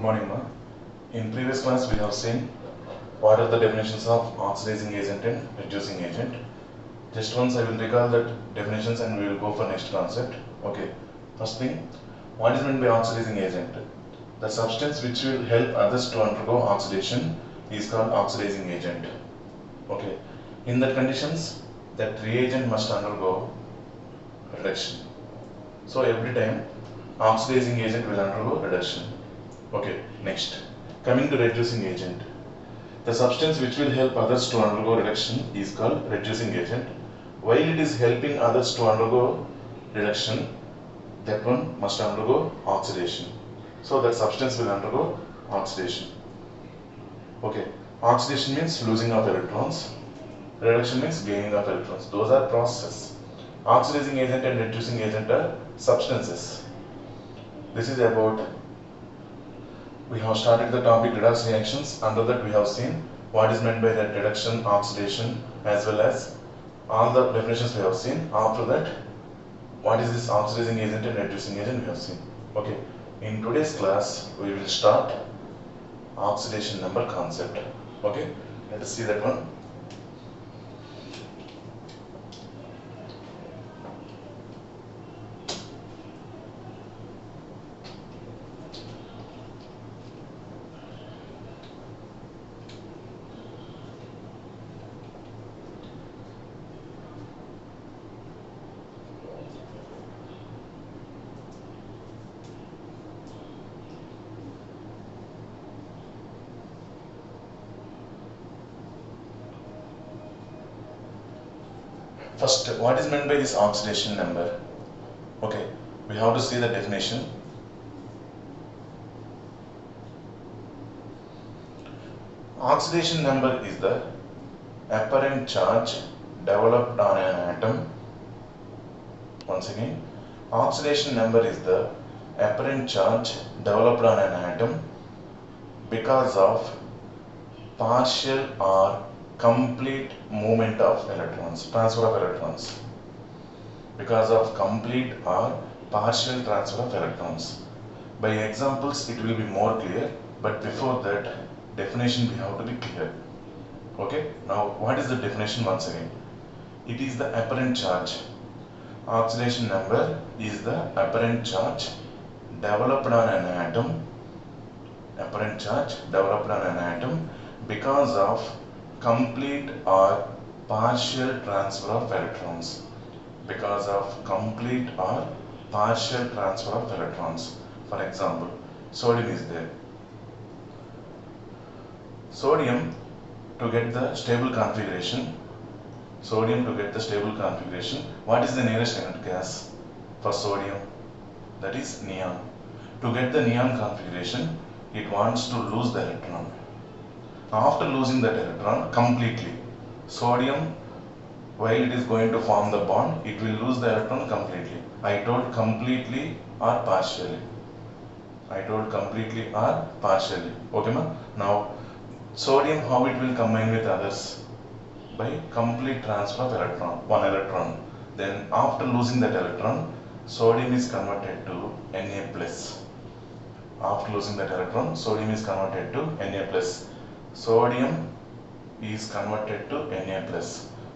morning, ma. In previous class, we have seen what are the definitions of oxidizing agent and reducing agent. Just once I will recall that definitions and we will go for next concept. Okay. First thing, what is meant by oxidizing agent? The substance which will help others to undergo oxidation is called oxidizing agent. Okay. In that conditions, that reagent must undergo reduction. So every time oxidizing agent will undergo reduction. Okay, next. Coming to reducing agent. The substance which will help others to undergo reduction is called reducing agent. While it is helping others to undergo reduction, that one must undergo oxidation. So that substance will undergo oxidation. Okay, oxidation means losing of electrons. Reduction means gaining of electrons. Those are processes. Oxidizing agent and reducing agent are substances. This is about, we have started the topic redox reactions. Under that we have seen what is meant by that reduction, oxidation, as well as all the definitions we have seen. After that, what is this oxidizing agent and reducing agent we have seen. Okay, in today's class we will start oxidation number concept. Okay, let us see that one. First, what is meant by this oxidation number? Okay, we have to see the definition. Oxidation number is the apparent charge developed on an atom. Once again, oxidation number is the apparent charge developed on an atom because of partial or complete movement of electrons, transfer of electrons. Because of complete or partial transfer of electrons. By examples it will be more clear, but before that definition we have to be clear. Okay, now what is the definition once again? It is the apparent charge. Oxidation number is the apparent charge developed on an atom, apparent charge developed on an atom because of complete or partial transfer of electrons. Because of complete or partial transfer of electrons. For example, sodium is there. Sodium to get the stable configuration. What is the nearest element gas for sodium? That is neon. To get the neon configuration, it wants to lose the electron. After losing that electron completely, sodium, while it is going to form the bond, it will lose the electron completely. I told completely or partially. Okay, ma? Now, sodium, how it will combine with others? By complete transfer of electron, one electron. Then after losing that electron, sodium is converted to Na+. After losing that electron, sodium is converted to Na+. Sodium is converted to Na+.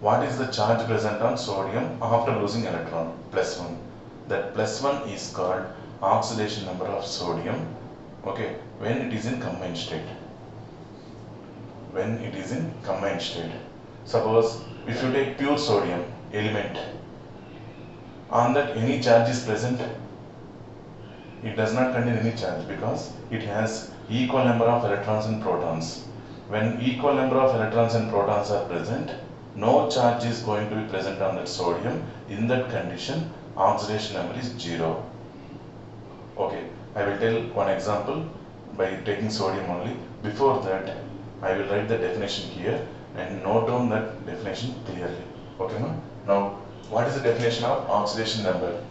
What is the charge present on sodium after losing electron? +1. That +1 is called oxidation number of sodium. Okay, when it is in combined state. Suppose if you take pure sodium element, on that any charge is present, it does not contain any charge because it has equal number of electrons and protons. When equal number of electrons and protons are present, no charge is going to be present on that sodium. In that condition, oxidation number is 0. Okay, I will tell one example by taking sodium only. Before that, I will write the definition here and note down that definition clearly. Okay, no? Now, what is the definition of oxidation number?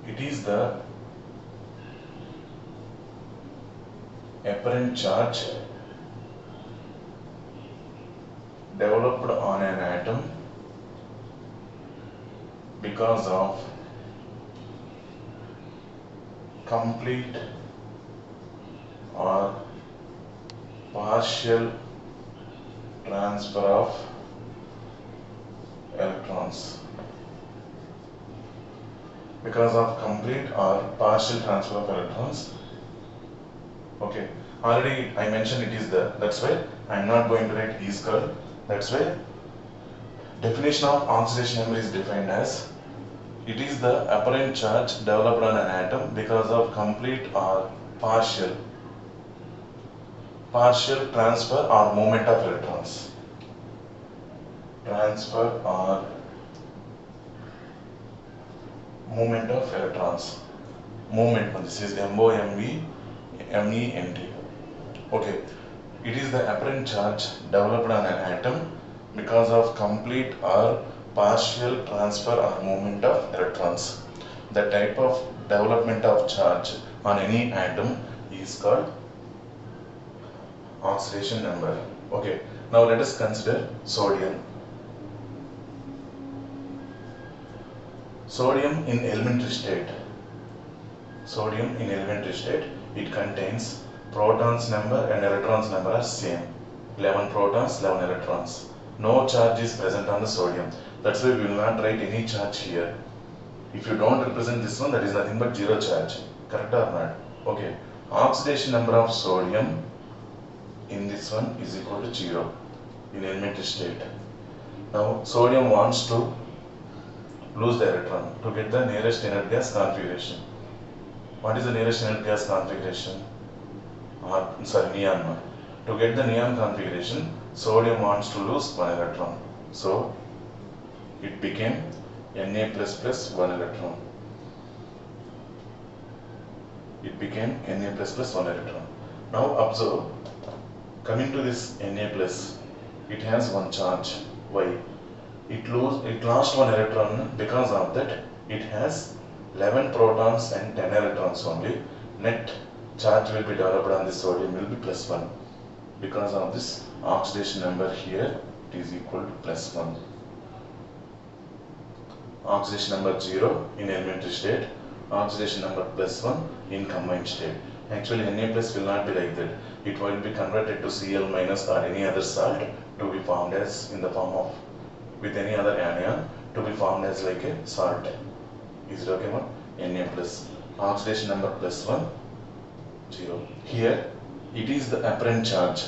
It is the apparent charge developed on an atom because of complete or partial transfer of electrons. Because of complete or partial transfer of electrons. Okay, already I mentioned it is there, that's why I am not going to write E squared. That's why definition of oxidation number is defined as it is the apparent charge developed on an atom because of complete or partial transfer or movement of electrons. Transfer or movement of electrons. Movement, this is M-O-M-E-M-E-N-T. Okay, it is the apparent charge developed on an atom because of complete or partial transfer or movement of electrons. The type of development of charge on any atom is called oxidation number. Okay, now let us consider sodium. Sodium in elementary state. Sodium in elementary state, it contains protons number and electrons number are same. 11 protons, 11 electrons. No charge is present on the sodium. That's why we will not write any charge here. If you don't represent this one, that is nothing but zero charge. Correct or not? Okay. Oxidation number of sodium in this one is equal to 0 in elementary state. Now sodium wants to lose the electron to get the nearest inert gas configuration. What is the nearest inert gas configuration? Neon. To get the neon configuration, sodium wants to lose one electron. So it became Na++ 1 electron. It became Na++ 1 electron. Now observe, coming to this Na+, it has one charge. Why? It lost one electron because of that it has 11 protons and 10 electrons only. Net charge will be developed on this sodium will be +1. Because of this oxidation number here, it is equal to +1. Oxidation number 0 in elementary state, oxidation number +1 in combined state. Actually Na+ will not be like that. It will be converted to Cl- or any other salt to be formed as in the form of with any other anion to be formed as like a salt. Is it okay, ma? Na+. Oxidation number +1, 0. Here it is the apparent charge.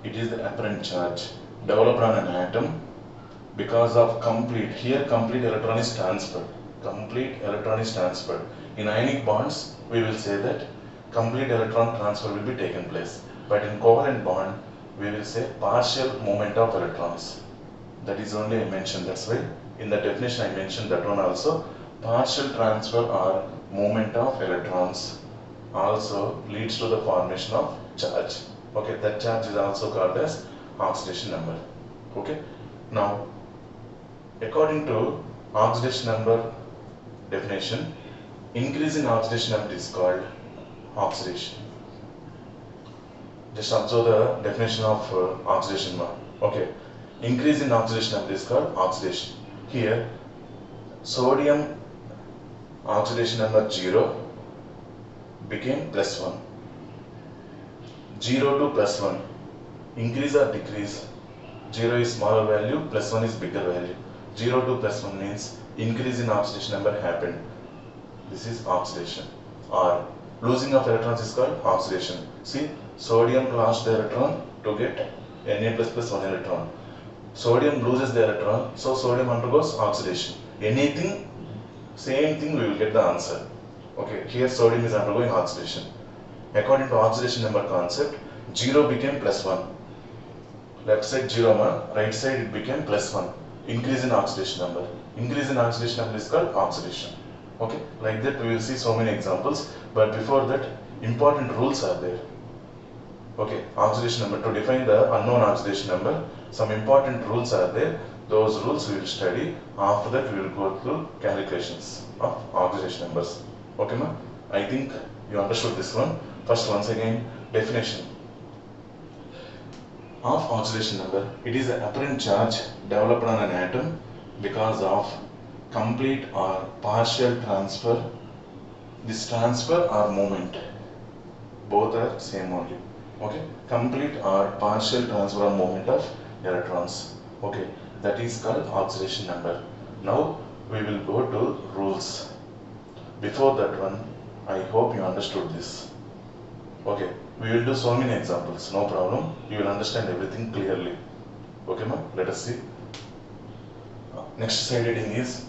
It is the apparent charge developed on an atom because of complete electron is transferred. Complete electron is transferred. In ionic bonds, we will say that complete electron transfer will be taken place. But in covalent bond, we will say partial movement of electrons. That is only I mentioned. That's why in the definition I mentioned that one also. Partial transfer or movement of electrons also leads to the formation of charge. Okay, that charge is also called as oxidation number. Okay, now according to oxidation number definition, increase in oxidation number is called oxidation. Just observe the definition of oxidation number. Okay, increase in oxidation number is called oxidation. Here, sodium oxidation number 0 became +1. 0 to +1, increase or decrease. 0 is smaller value, +1 is bigger value. 0 to +1 means increase in oxidation number happened. This is oxidation. Or losing of electrons is called oxidation. See, sodium lost the electron to get Na++ 1 electron. Sodium loses the electron, so sodium undergoes oxidation. Anything, same thing, we will get the answer. Okay, here sodium is undergoing oxidation. According to oxidation number concept, 0 became +1. Left side 0, right side it became +1. Increase in oxidation number. Increase in oxidation number is called oxidation. Okay, like that we will see so many examples. But before that, important rules are there. Okay, oxidation number. To define the unknown oxidation number, some important rules are there. Those rules we will study. After that, we will go through calculations of oxidation numbers. Okay, ma? I think you understood this one. First, once again, definition of oxidation number. It is the apparent charge developed on an atom because of complete or partial transfer. This transfer or movement, both are same only. Okay, complete or partial transfer or movement of electrons. Okay, that is called oxidation number. Now we will go to rules. Before that one, I hope you understood this. Okay, we will do so many examples, no problem. You will understand everything clearly. Okay, ma'am, let us see. Next side heading is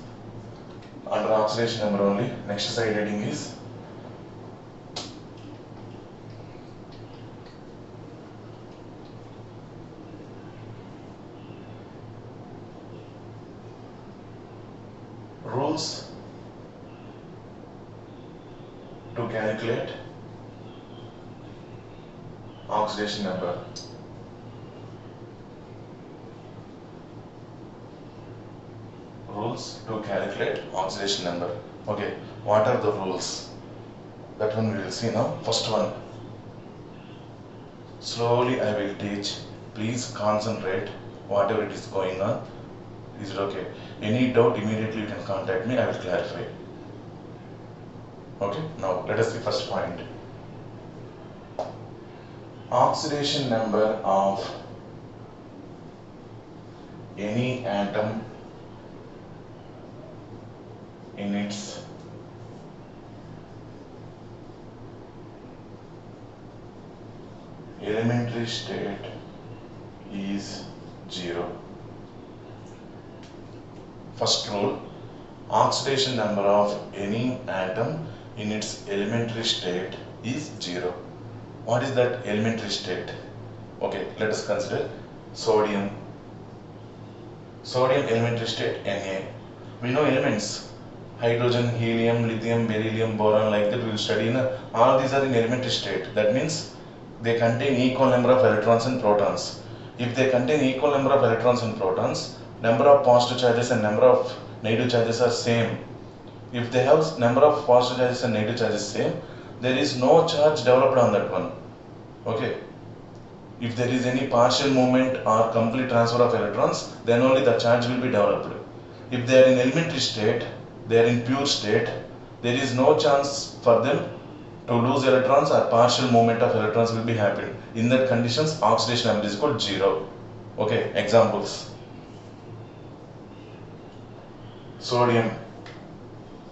under oxidation number only. Next side heading is rules to calculate oxidation number. Rules to calculate oxidation number. Okay, what are the rules? That one we will see now. First one, slowly I will teach. Please concentrate whatever it is going on. Is it okay? Any doubt, immediately you can contact me, I will clarify. Okay, now let us see first point. Oxidation number of any atom in its elementary state is 0. First rule, oxidation number of any atom in its elementary state is 0. What is that elementary state? Okay, let us consider sodium. Sodium elementary state Na. We know elements, hydrogen, helium, lithium, beryllium, boron, like that we will study in all these are in elementary state. That means they contain equal number of electrons and protons. If they contain equal number of electrons and protons, number of positive charges and number of negative charges are same. If they have number of positive charges and negative charges same, there is no charge developed on that one. Okay. If there is any partial movement or complete transfer of electrons, then only the charge will be developed. If they are in elementary state, they are in pure state, there is no chance for them to lose electrons or partial movement of electrons will be happening. In that conditions, oxidation number is equal to 0. Okay, examples. Sodium,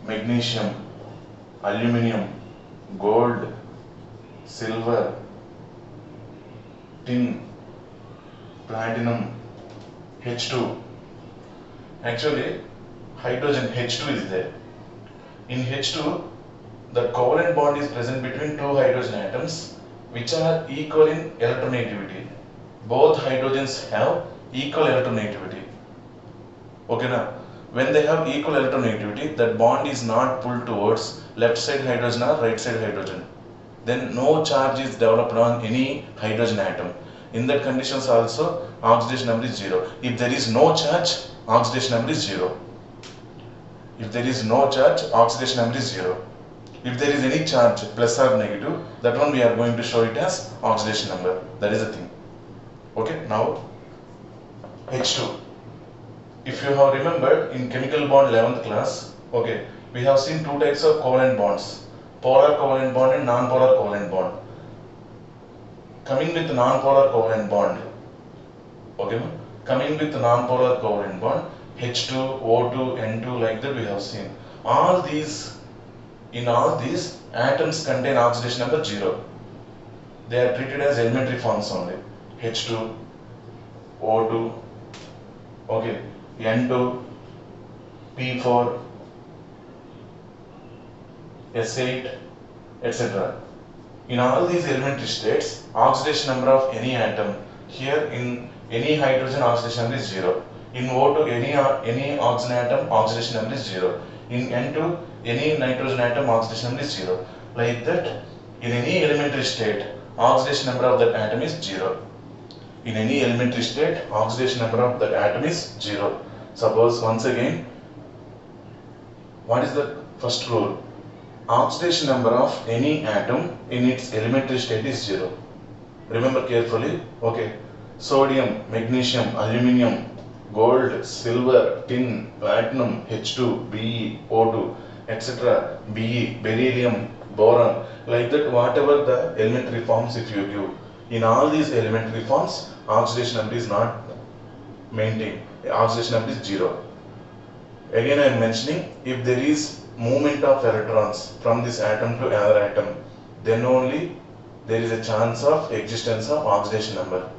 magnesium, aluminium, gold, silver, tin, platinum, H2. Actually, hydrogen H2 is there. In H2, the covalent bond is present between two hydrogen atoms which are equal in electronegativity. Both hydrogens have equal electronegativity. Okay, now when they have equal electronegativity, that bond is not pulled towards left side hydrogen or right side hydrogen. Then no charge is developed on any hydrogen atom. In that conditions also, oxidation number is 0. If there is no charge, oxidation number is 0. If there is no charge, oxidation number is 0. If there is any charge, plus or negative, that one we are going to show it as oxidation number. That is the thing. Okay, now H2. If you have remembered in chemical bond 11th class, okay, we have seen two types of covalent bonds. Polar covalent bond and non-polar covalent bond. Coming with non-polar covalent bond, okay, coming with non-polar covalent bond, H2, O2, N2, like that we have seen. In all these, atoms contain oxidation number 0. They are treated as elementary forms only. H2, O2, okay, N2, P4, S8, etc. In all these elementary states, oxidation number of any atom, here in any hydrogen oxidation number is 0. In O2, any oxygen atom oxidation number is 0. In N2, any nitrogen atom oxidation number is 0. Like that, in any elementary state, oxidation number of that atom is 0. In any elementary state, oxidation number of that atom is 0. Suppose once again, what is the first rule? Oxidation number of any atom in its elementary state is 0. Remember carefully. Okay. Sodium, magnesium, aluminium, gold, silver, tin, platinum, H2, Be, O2, etc., Be, beryllium, boron, like that, whatever the elementary forms if you give. In all these elementary forms, oxidation number is not maintained. Oxidation number is 0. Again I am mentioning, if there is movement of electrons from this atom to another atom, then only there is a chance of existence of oxidation number.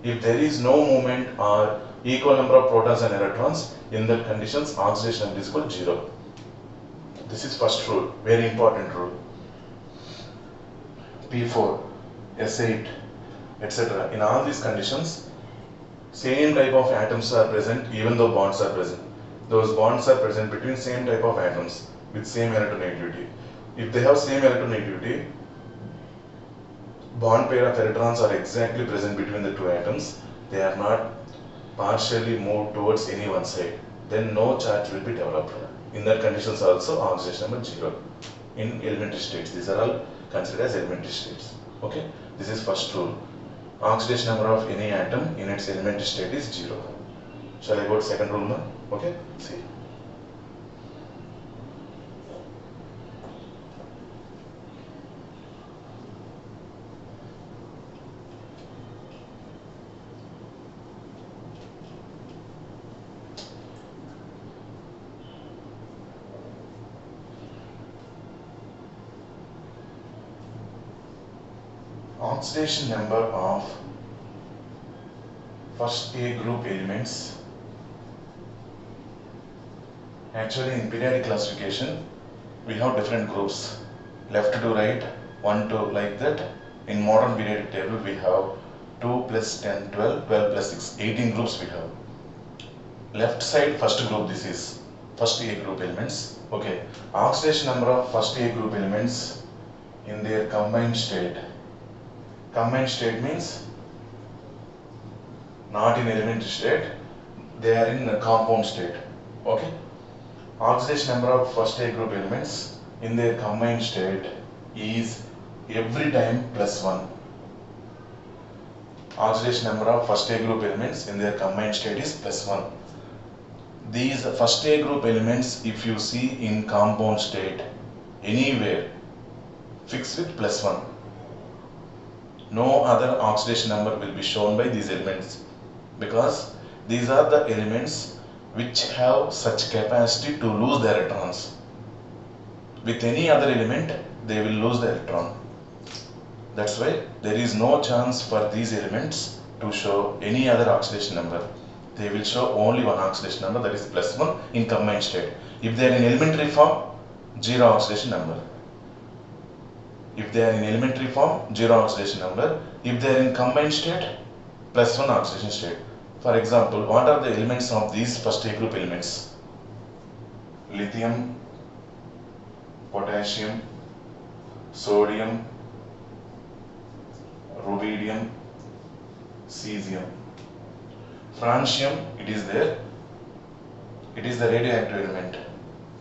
If there is no movement or equal number of protons and electrons, in that conditions oxidation number is equal to 0. This is first rule, very important rule. P4, S8, etc. In all these conditions, same type of atoms are present even though bonds are present. Those bonds are present between same type of atoms with same electronegativity. If they have same electronegativity, bond pair of electrons are exactly present between the two atoms. They are not partially moved towards any one side. Then no charge will be developed. In that conditions also oxidation number 0. In elementary states, these are all considered as elementary states. Okay, this is first rule. Oxidation number of any atom in its elementary state is 0. Shall I go to second rule now? Okay, see. Oxidation number of first A group elements. Actually, in periodic classification, we have different groups, left to right, 1 to like that. In modern periodic table, we have 2 plus 10, 12, 12 plus 6, 18 groups we have. Left side, first group, this is first A group elements. Okay, oxidation number of first A group elements in their combined state. Combined state means not in elementary state, they are in a compound state. Okay, oxidation number of first A group elements in their combined state is every time plus 1. Oxidation number of first A group elements in their combined state is plus 1. These first A group elements, if you see in compound state anywhere, fix with plus 1. No other oxidation number will be shown by these elements, because these are the elements which have such capacity to lose the electrons. With any other element, they will lose the electron. That's why there is no chance for these elements to show any other oxidation number. They will show only one oxidation number, that is plus 1 in combined state. If they are in elementary form, 0 oxidation number. If they are in elementary form, 0 oxidation number. If they are in combined state, plus 1 oxidation state. For example, what are the elements of these first A group elements? Lithium, potassium, sodium, rubidium, cesium. Francium, it is there. It is the radioactive element.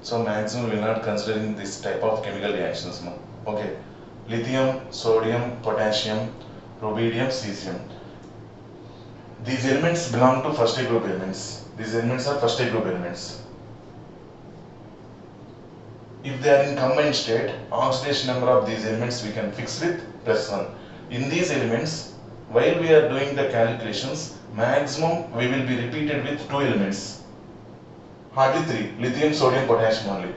So maximum we will not considering this type of chemical reactions. Okay. Lithium, sodium, potassium, rubidium, cesium. These elements belong to first A group elements. These elements are first A group elements. If they are in combined state, oxidation number of these elements we can fix with plus 1. In these elements, while we are doing the calculations, maximum we will be repeated with 2 elements. Hardly 3. Lithium, sodium, potassium only.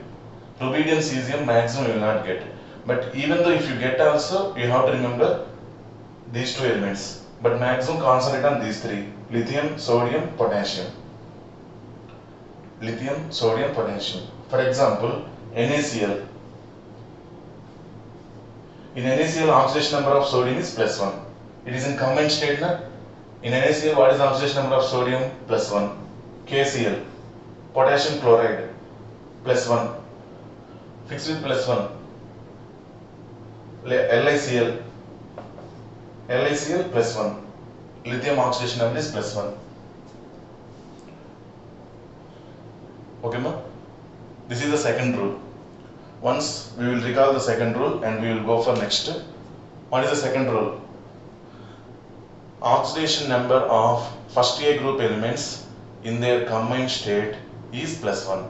Rubidium, cesium maximum you will not get. But even though if you get also, you have to remember these 2 elements. But maximum concentrate on these 3. Lithium, sodium, potassium. Lithium, sodium, potassium. For example, NaCl. In NaCl, oxidation number of sodium is plus 1. It is in combined state. Na? In NaCl, what is the oxidation number of sodium? Plus 1. KCl. Potassium chloride. Plus 1. Fix with plus 1. LiCl. LiCl plus 1. Lithium oxidation number is plus 1. Okay, ma? This is the second rule. Once we will recall the second rule and we will go for next. What is the second rule? Oxidation number of first A group elements in their combined state is +1.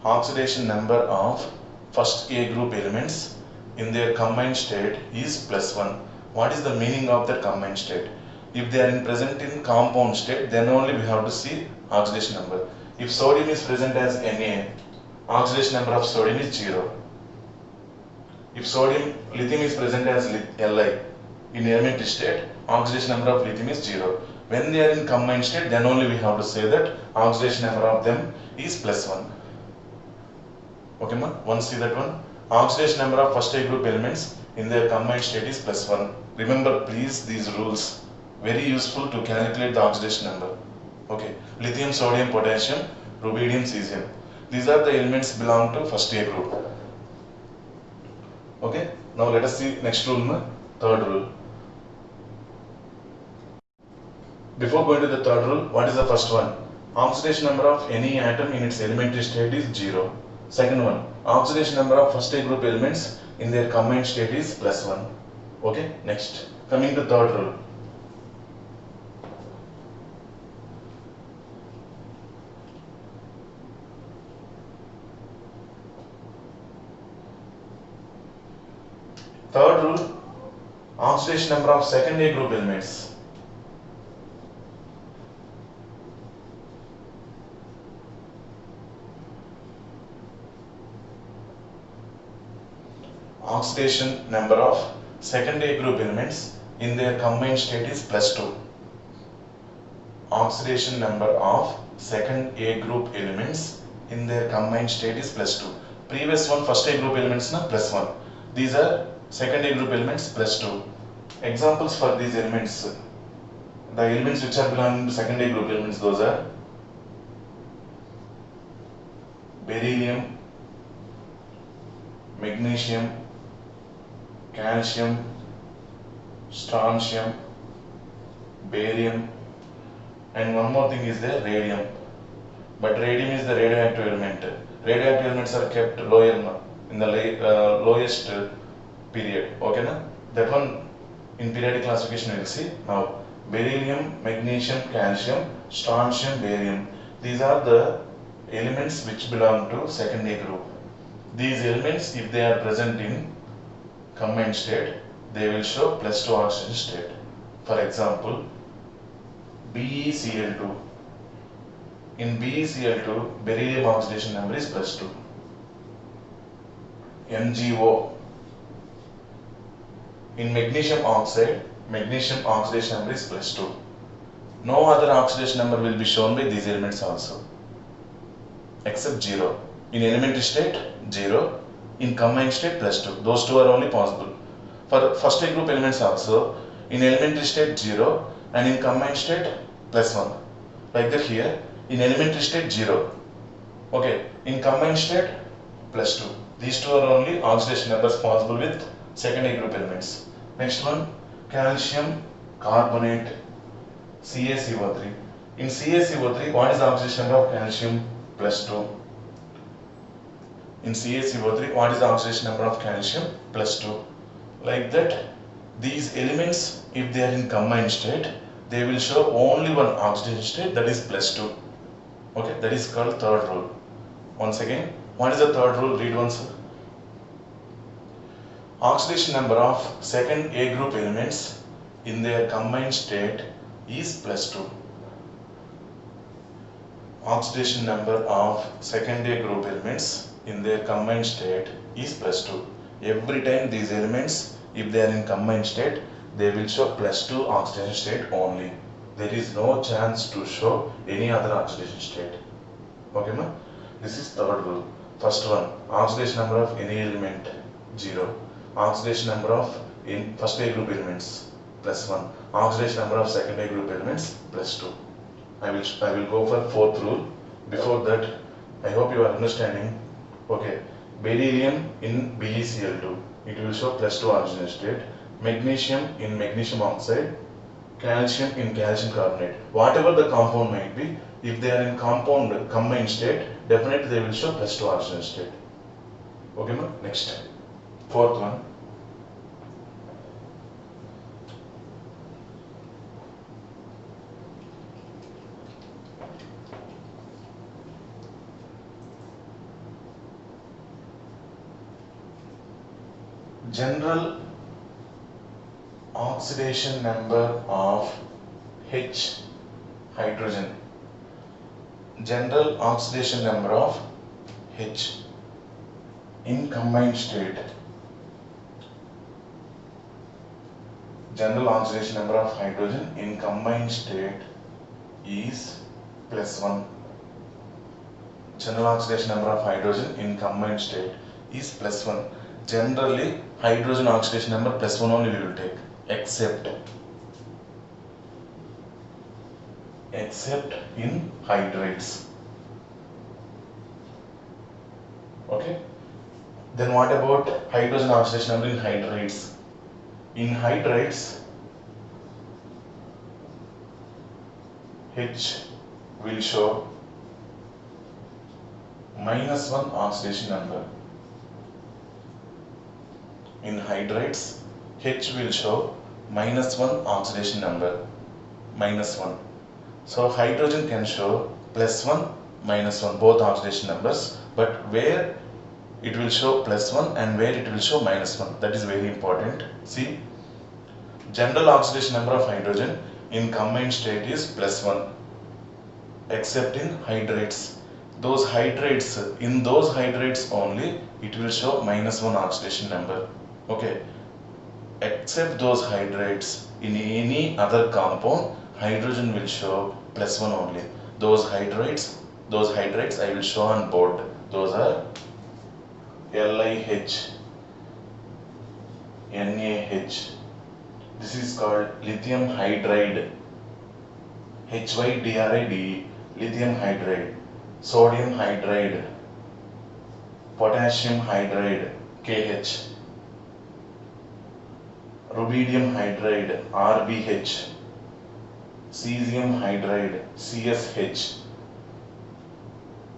Oxidation number of first A group elements in their combined state is +1. What is the meaning of that combined state? If they are present in compound state, then only we have to see oxidation number. If sodium is present as Na, oxidation number of sodium is 0. If lithium is present as Li in elementary state, oxidation number of lithium is 0. When they are in combined state, then only we have to say that oxidation number of them is +1. Okay, ma? Once see that one. Oxidation number of first A group elements in their combined state is +1. Remember please these rules. Very useful to calculate the oxidation number. Okay. Lithium, sodium, potassium, rubidium, cesium. These are the elements belong to first A group. Okay. Now let us see next rule, third rule. Before going to the third rule, what is the first one? Oxidation number of any atom in its elementary state is 0. Second one, oxidation number of first A group elements in their combined state is +1. Okay, next. Coming to third rule. Third rule, oxidation number of second A group elements. Oxidation number of second A group elements in their combined state is +2. Oxidation number of second A group elements in their combined state is +2. Previous one, first A group elements na +1. These are second A group elements +2. Examples for these elements. The elements which are belonging to second A group elements, those are beryllium, magnesium, calcium, strontium, barium, and one more thing is the radium. But radium is the radioactive element. Radioactive elements are kept lower in the lowest period. Okay, na? That one in periodic classification we will see. Now, beryllium, magnesium, calcium, strontium, barium. These are the elements which belong to second A group. These elements, if they are present in combined state, they will show +2 oxidation state. For example, BeCl2. In BeCl2, beryllium oxidation number is +2. MgO. In magnesium oxide, magnesium oxidation number is +2. No other oxidation number will be shown by these elements also, except 0. In elementary state, 0. In combined state, +2. Those two are only possible. For first A group elements also, in elementary state 0 and in combined state +1. Like that here, in elementary state 0. Okay, in combined state +2. These two are only oxidation numbers possible with second A group elements. Next one, calcium carbonate, CaCO3. In CaCO3, what is the oxidation number of calcium? +2. In CaCO3, what is the oxidation number of calcium? +2. Like that, these elements, if they are in combined state, they will show only one oxidation state, that is +2. Okay, that is called third rule. Once again, what is the third rule? Read once. Oxidation number of second A group elements in their combined state is +2. Oxidation number of second A group elements in their combined state is +2. Every time these elements, if they are in combined state, they will show +2 oxidation state only. There is no chance to show any other oxidation state. Okay, ma? This is third rule. First one, oxidation number of any element 0. Oxidation number of in first A group elements +1. Oxidation number of second A group elements +2. I will go for fourth rule. Before that, I hope you are understanding. Okay, beryllium in BeCl2, it will show +2 oxidation state. Magnesium in magnesium oxide, calcium in calcium carbonate. Whatever the compound might be, if they are in combined state, definitely they will show +2 oxidation state. Okay, ma? Next, fourth one. General oxidation number of H hydrogen. General oxidation number of H in combined state. General oxidation number of hydrogen in combined state is +1. General oxidation number of hydrogen in combined state is +1. Generally, hydrogen oxidation number +1 only we will take, except in hydrates. Okay. Then what about hydrogen oxidation number in hydrates? In hydrates, H will show -1 oxidation number. In hydrates, H will show -1 oxidation number, -1. So hydrogen can show +1, -1, both oxidation numbers, but where it will show +1 and where it will show -1, that is very important. See, general oxidation number of hydrogen in combined state is +1, except in hydrates. In those hydrates only, it will show -1 oxidation number. Okay, except those hydrates, in any other compound, hydrogen will show +1 only. Those hydrates I will show on board. Those are LiH, NaH. This is called lithium hydride. HYDRIDE, lithium hydride. Sodium hydride, potassium hydride, KH. Rubidium hydride, RBH. Cesium hydride, CSH.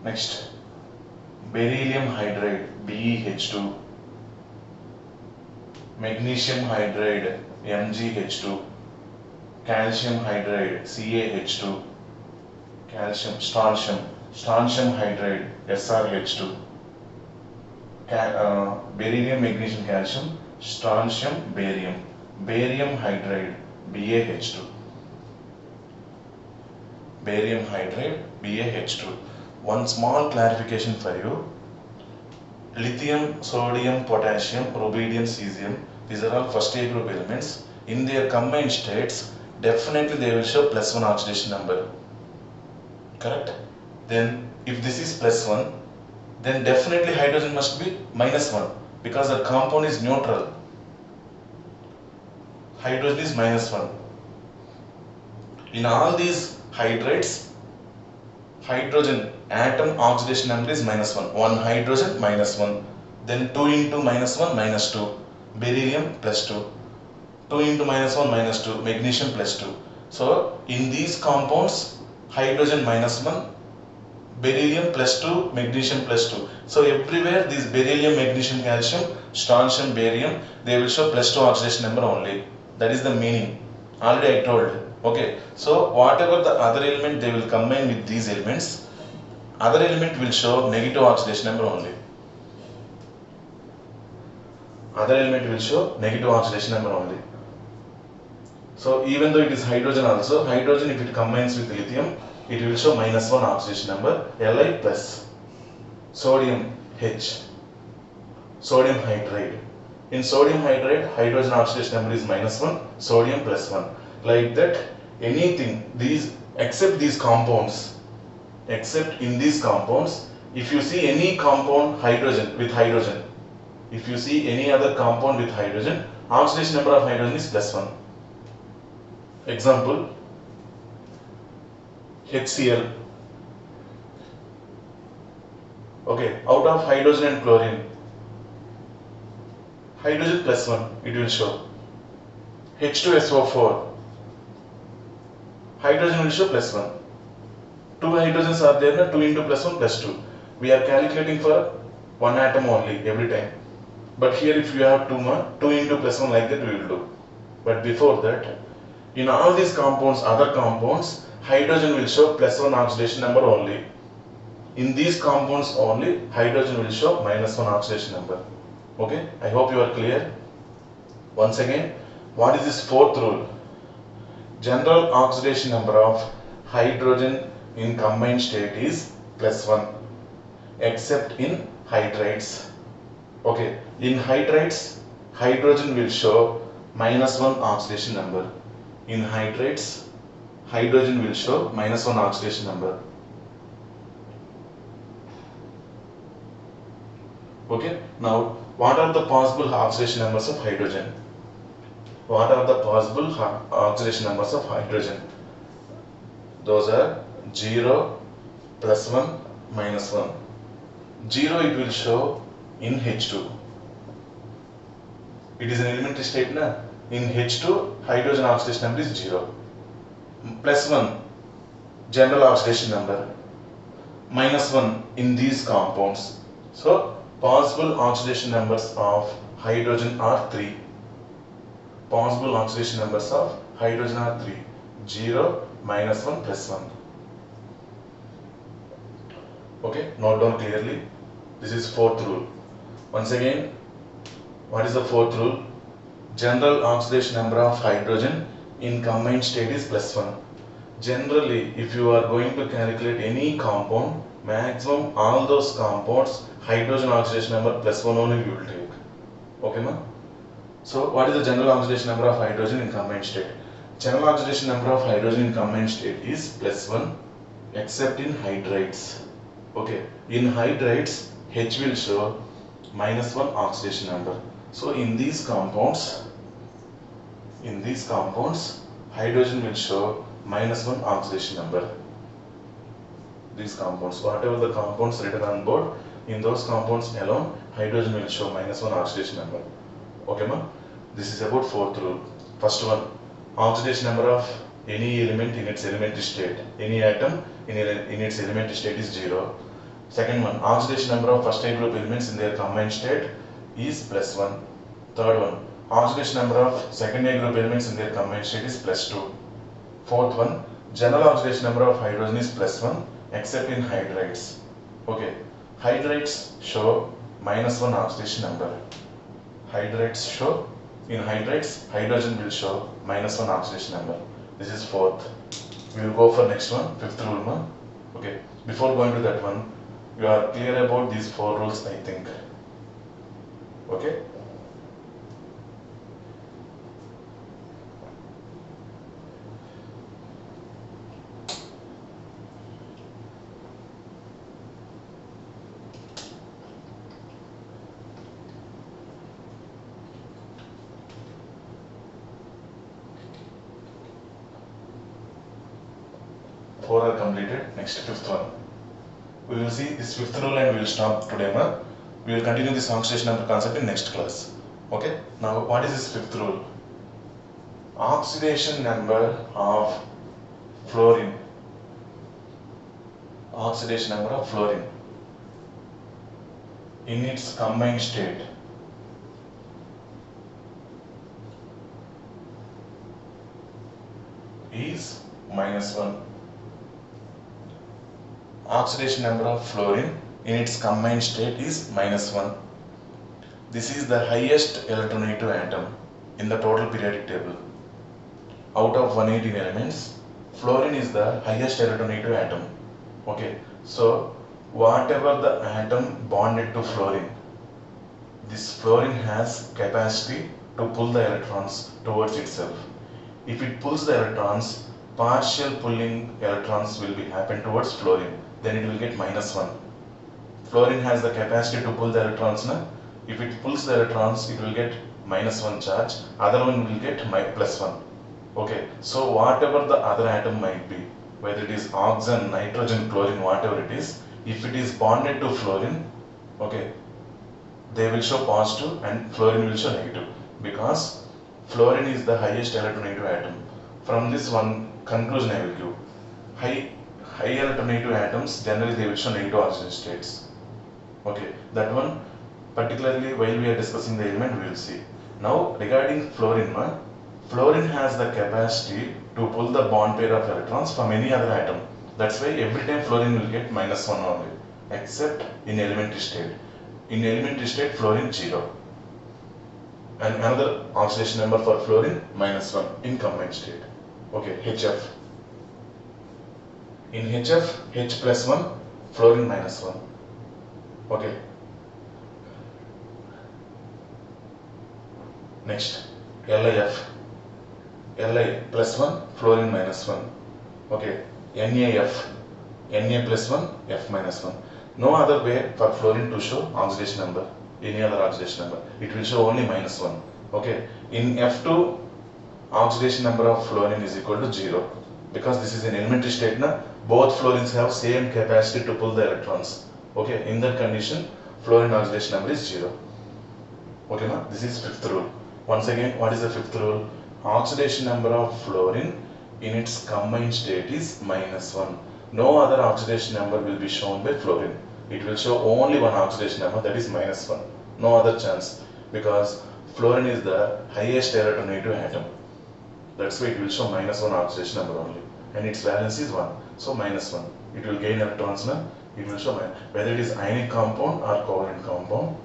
Next, beryllium hydride, BeH2. Magnesium hydride, MgH2. Calcium hydride, CaH2. Strontium hydride, SrH2. Beryllium, magnesium, calcium, strontium, barium. Barium hydride, BaH2. Barium hydride, BaH2. One small clarification for you. Lithium, sodium, potassium, rubidium, cesium, these are all first A group elements. In their combined states, definitely they will show +1 oxidation number. Correct? Then if this is +1, then definitely hydrogen must be -1 because the compound is neutral. Hydrogen is -1. In all these hydrates, hydrogen atom oxidation number is -1. One hydrogen -1. Then 2 into -1 -2. Beryllium +2. 2 into -1 -2. Magnesium +2. So in these compounds, hydrogen -1, beryllium +2, magnesium +2. So everywhere these beryllium, magnesium, calcium, strontium, barium, they will show +2 oxidation number only. That is the meaning. Already I told. Okay. So whatever the other element they will combine with these elements, other element will show negative oxidation number only. Other element will show negative oxidation number only. So even though it is hydrogen also, hydrogen if it combines with lithium, it will show -1 oxidation number, Li plus. Sodium H, sodium hydride. In sodium hydride, hydrogen oxidation number is -1, sodium +1. Like that, anything, except these compounds, except in these compounds, if you see any compound with hydrogen, if you see any other compound with hydrogen, oxidation number of hydrogen is +1. Example, HCl. Okay, out of hydrogen and chlorine, hydrogen +1, it will show. H2SO4, hydrogen will show +1. Two hydrogens are there, 2 into +1 +2. We are calculating for one atom only every time. But here if you have 2 into +1 like that we will do. But before that, in all these compounds, other compounds, hydrogen will show +1 oxidation number only. In these compounds only, hydrogen will show -1 oxidation number. Okay, I hope you are clear. Once again, what is this fourth rule? General oxidation number of hydrogen in combined state is +1, except in hydrides. Okay, in hydrides, hydrogen will show -1 oxidation number. In hydrides, hydrogen will show -1 oxidation number. Okay, now what are the possible oxidation numbers of hydrogen? What are the possible oxidation numbers of hydrogen? Those are 0, +1, -1. 0 it will show in H2. It is an elementary state, na? In H2, hydrogen oxidation number is 0. +1, general oxidation number. -1 in these compounds. So, possible oxidation numbers of hydrogen are 3. Possible oxidation numbers of hydrogen are 3. 0, -1, +1. Okay, note down clearly. This is fourth rule. Once again, what is the fourth rule? General oxidation number of hydrogen in combined state is +1. Generally, if you are going to calculate any compound, maximum all those compounds, hydrogen oxidation number +1 only you will take. Okay, ma? So, what is the general oxidation number of hydrogen in combined state? General oxidation number of hydrogen in combined state is +1, except in hydrides. Okay, in hydrides, H will show -1 oxidation number. So, in these compounds, hydrogen will show -1 oxidation number. These compounds, whatever the compounds written on board, in those compounds alone, hydrogen will show -1 oxidation number. Okay, ma? This is about fourth rule. First one, oxidation number of any element in its elementary state. Any atom in its elementary state is 0. Second one, oxidation number of first group elements in their combined state is +1. Third one, oxidation number of second group elements in their combined state is +2. Fourth one, general oxidation number of hydrogen is +1 except in hydrides. Okay, hydrides show -1 oxidation number. In hydrides, hydrogen will show -1 oxidation number. This is fourth. We will go for next one, fifth rule, ma? Okay, before going to that one, you are clear about these 4 rules, I think. Okay? Four are completed. Next, fifth one. We will see this fifth rule and we will stop today, ma. We will continue this oxidation number concept in next class. Okay? Now, what is this fifth rule? Oxidation number of fluorine. Oxidation number of fluorine in its combined state is -1. Oxidation number of fluorine in its combined state is -1. This is the highest electronegative atom in the total periodic table. Out of 118 elements, fluorine is the highest electronegative atom. Okay, so whatever the atom bonded to fluorine, this fluorine has capacity to pull the electrons towards itself. If it pulls the electrons, partial pulling electrons will be happen towards fluorine. Then it will get -1. Fluorine has the capacity to pull the electrons. Na? If it pulls the electrons, it will get -1 charge. Other one will get +1. Okay. So whatever the other atom might be, whether it is oxygen, nitrogen, chlorine, whatever it is, if it is bonded to fluorine, okay, they will show positive and fluorine will show negative, because fluorine is the highest electronegative atom. From this one conclusion I will give. High electronegative atoms, generally they will show negative oxidation states. Okay, that one particularly while we are discussing the element we will see. Now regarding fluorine, fluorine has the capacity to pull the bond pair of electrons from any other atom. That's why every time fluorine will get -1 only, except in elementary state. In elementary state, fluorine 0. And another oxidation number for fluorine -1 in combined state. Okay, HF. In HF, H plus 1, fluorine -1. Okay. Next, LiF. Li plus 1, fluorine -1. Okay. NaF. Na plus 1, F minus 1. No other way for fluorine to show oxidation number, any other oxidation number. It will show only -1. Okay. In F2, oxidation number of fluorine is equal to 0. Because this is an elementary state, na, both fluorines have same capacity to pull the electrons. Okay. In that condition, fluorine oxidation number is 0. Okay, ma? This is fifth rule. Once again, what is the fifth rule? Oxidation number of fluorine in its combined state is -1. No other oxidation number will be shown by fluorine. It will show only one oxidation number, that is -1. No other chance, because fluorine is the highest error to negative atom. That's why it will show -1 oxidation number only, and its valence is 1. So -1. It will gain electrons now. It will show whether it is ionic compound or covalent compound.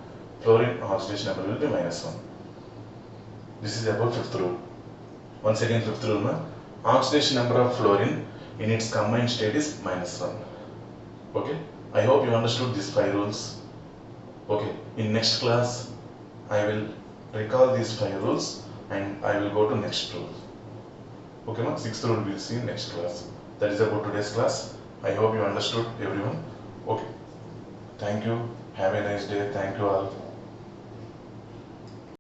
Fluorine oxidation number will be -1. This is about fifth rule. Once again, fifth rule now. Oxidation number of fluorine in its combined state is -1. Okay. I hope you understood these 5 rules. Okay. In next class, I will recall these 5 rules and I will go to next rule. Okay, ma? Sixth rule we'll see in next class. That is about today's class. I hope you understood, everyone. Okay. Thank you. Have a nice day. Thank you all.